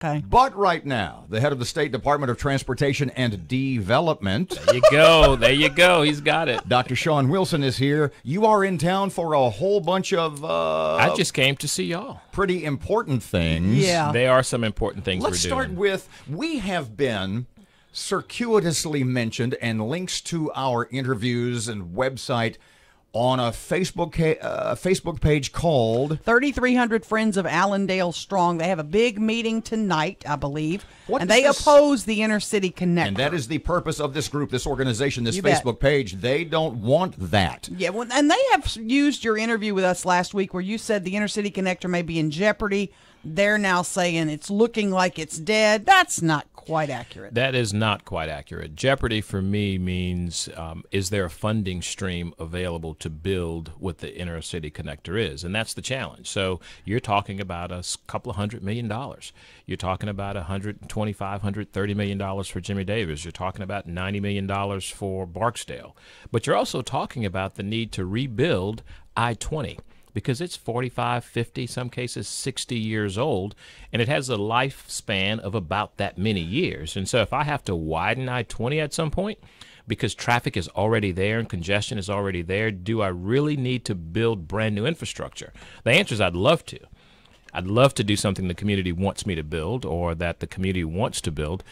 Okay. But right now, the head of the State Department of Transportation and Development. There you go. There you go. He's got it. Dr. Shawn Wilson is here. You are in town for a whole bunch of I just came to see y'all. pretty important things. Yeah. There are some important things Let's we're doing. start with, we have been circuitously mentioned and links to our interviews and website on a Facebook page called 3,300 Friends of Allendale Strong. They have a big meeting tonight, I believe, What and does they this- oppose the Inner City Connector. And that is the purpose of this group, this organization, this You bet. Facebook page. They don't want that. Yeah, well, and they have used your interview with us last week where you said the Inner City Connector may be in jeopardy. They're now saying it's looking like it's dead. That's not quite accurate. That is not quite accurate. Jeopardy for me means is there a funding stream available to build what the inner city connector is? And that's the challenge. So you're talking about a couple of $100 million. You're talking about $125, $130 million for Jimmy Davis. You're talking about $90 million for Barksdale. But you're also talking about the need to rebuild I-20. Because it's 45, 50, some cases 60 years old, and it has a lifespan of about that many years. And so if I have to widen I-20 at some point, because traffic is already there and congestion is already there, do I really need to build brand new infrastructure? The answer is I'd love to. I'd love to do something the community wants me to build or that the community wants to build.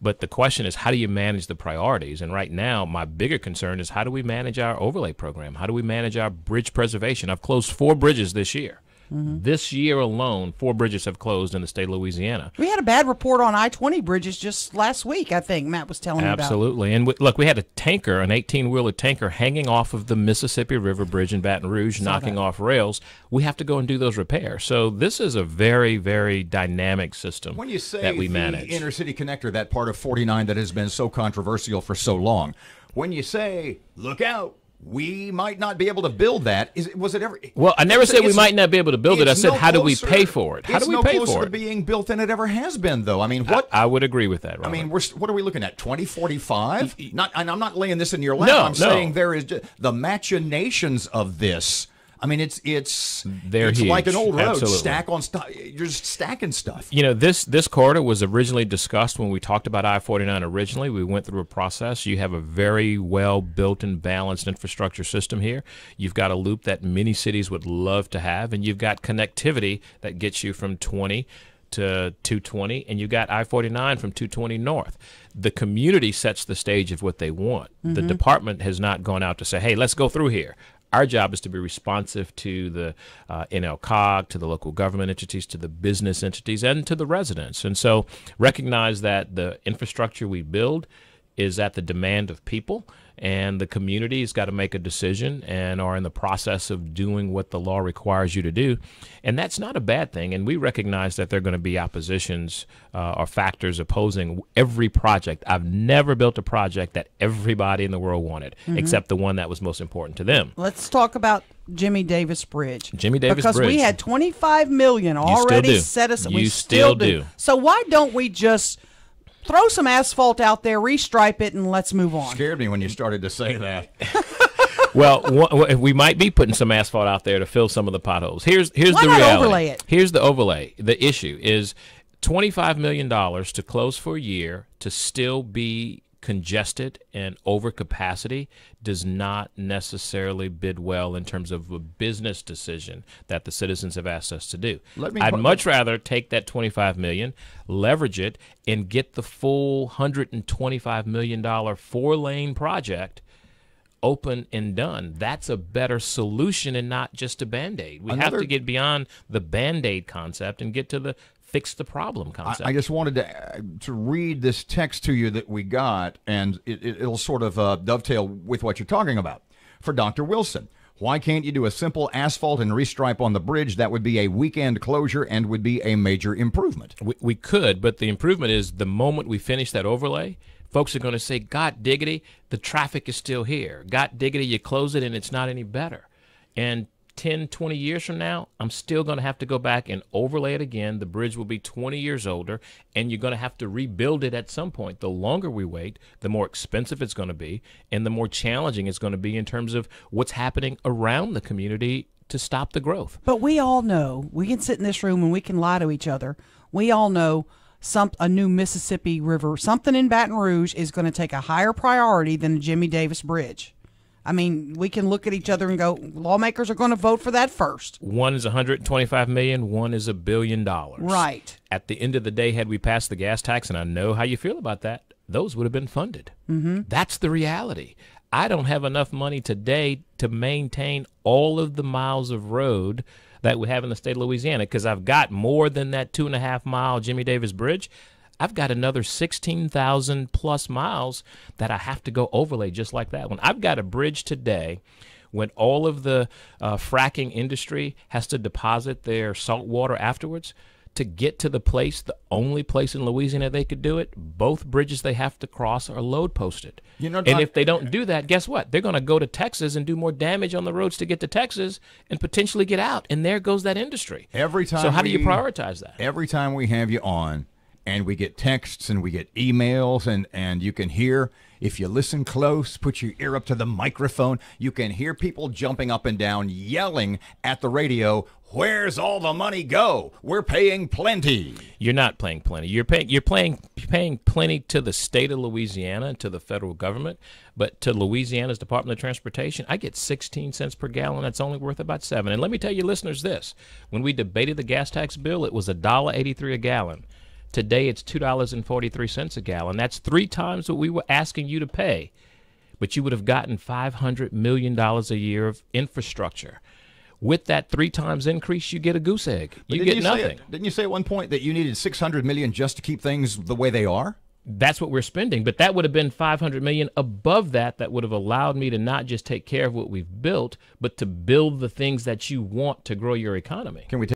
But the question is, how do you manage the priorities? And right now, my bigger concern is how do we manage our overlay program? How do we manage our bridge preservation? I've closed 4 bridges this year. This year alone, 4 bridges have closed in the state of Louisiana. We had a bad report on I-20 bridges just last week, I think Matt was telling me about. Absolutely. And look, we had a tanker, an 18-wheeler tanker, hanging off of the Mississippi River Bridge in Baton Rouge, knocking off rails. We have to go and do those repairs. So this is a very, very dynamic system When you say that we the manage. inner city connector, that part of 49 that has been so controversial for so long, when you say, look out, we might not be able to build that, was it ever? Well, I never said we might not be able to build it. I said, how do we pay for it? How do we pay It's no closer for to it? being built than it ever has been, though. I mean, what? I would agree with that, Robert. I mean, what are we looking at? 2045? Not, and I'm not laying this in your lap. No, I'm no. saying there is the machinations of this. I mean, it's They're huge. like an old road, Absolutely. stack on stuff. You're just stacking stuff. You know, this corridor was originally discussed when we talked about I-49 originally. We went through a process. You have a very well-built and balanced infrastructure system here. You've got a loop that many cities would love to have, and you've got connectivity that gets you from 20 to 220, and you've got I-49 from 220 north. The community sets the stage of what they want. The department has not gone out to say, hey, let's go through here. Our job is to be responsive to the NLCOG, to the local government entities, to the business entities, and to the residents. And so recognize that the infrastructure we build is at the demand of people, and the community has got to make a decision and are in the process of doing what the law requires you to do. And that's not a bad thing. And we recognize that there are going to be oppositions or factors opposing every project. I've never built a project that everybody in the world wanted, except the one that was most important to them. Let's talk about Jimmy Davis Bridge. Jimmy Davis because Bridge. we had $25 million still already do. set aside. We You still still do. So why don't we just throw some asphalt out there, restripe it, and let's move on? Scared me when you started to say that. Well, we might be putting some asphalt out there to fill some of the potholes. Here's Why the not reality. overlay it? Here's the overlay. The issue is $25 million to close for a year to still be congested and over capacity does not necessarily bid well in terms of a business decision that the citizens have asked us to do. I'd much rather take that $25 million, leverage it, and get the full $125 million 4-lane project open and done. That's a better solution and not just a Band-Aid. We have to get beyond the Band-Aid concept and get to the fix the problem concept. I just wanted to read this text to you that we got, and it'll sort of dovetail with what you're talking about. For Dr. Wilson, why can't you do a simple asphalt and restripe on the bridge? That would be a weekend closure and would be a major improvement. We could, but the improvement is the moment we finish that overlay, folks are going to say, God diggity, the traffic is still here. God diggity, you close it and it's not any better. And 10, 20 years from now, I'm still going to have to go back and overlay it again. The bridge will be 20 years older, and you're going to have to rebuild it at some point. The longer we wait, the more expensive it's going to be, and the more challenging it's going to be in terms of what's happening around the community to stop the growth. But we all know, we can sit in this room and we can lie to each other. We all know a new Mississippi River, something in Baton Rouge is going to take a higher priority than a Jimmy Davis Bridge. I mean, we can look at each other and go, lawmakers are going to vote for that first. One is $125 million, one is $1 billion. Right. At the end of the day, had we passed the gas tax, and I know how you feel about that, those would have been funded. Mm-hmm. That's the reality. I don't have enough money today to maintain all of the miles of road that we have in the state of Louisiana, because I've got more than that 2.5-mile Jimmy Davis Bridge. I've got another 16,000 plus miles that I have to go overlay just like that one. I've got a bridge today when all of the fracking industry has to deposit their salt water afterwards to get to the place, the only place in Louisiana they could do it. Both bridges they have to cross are load posted. And if they don't do that, guess what? They're going to go to Texas and do more damage on the roads to get to Texas and potentially get out. And there goes that industry. So how do you prioritize that? Every time we have you on, and we get texts and we get emails, and you can hear, if you listen close, put your ear up to the microphone, you can hear people jumping up and down, yelling at the radio, "Where's all the money go? We're paying plenty." You're not paying plenty. You're paying plenty to the state of Louisiana and to the federal government, but to Louisiana's Department of Transportation, I get 16 cents per gallon. That's only worth about $7. And let me tell you, listeners, this: when we debated the gas tax bill, it was $1.83 a gallon. Today, it's $2.43 a gallon. That's 3 times what we were asking you to pay. But you would have gotten $500 million a year of infrastructure. With that 3 times increase, you get a goose egg. You get nothing. Didn't you say at one point that you needed $600 million just to keep things the way they are? That's what we're spending. But that would have been $500 million above that would have allowed me to not just take care of what we've built, but to build the things that you want to grow your economy. Can we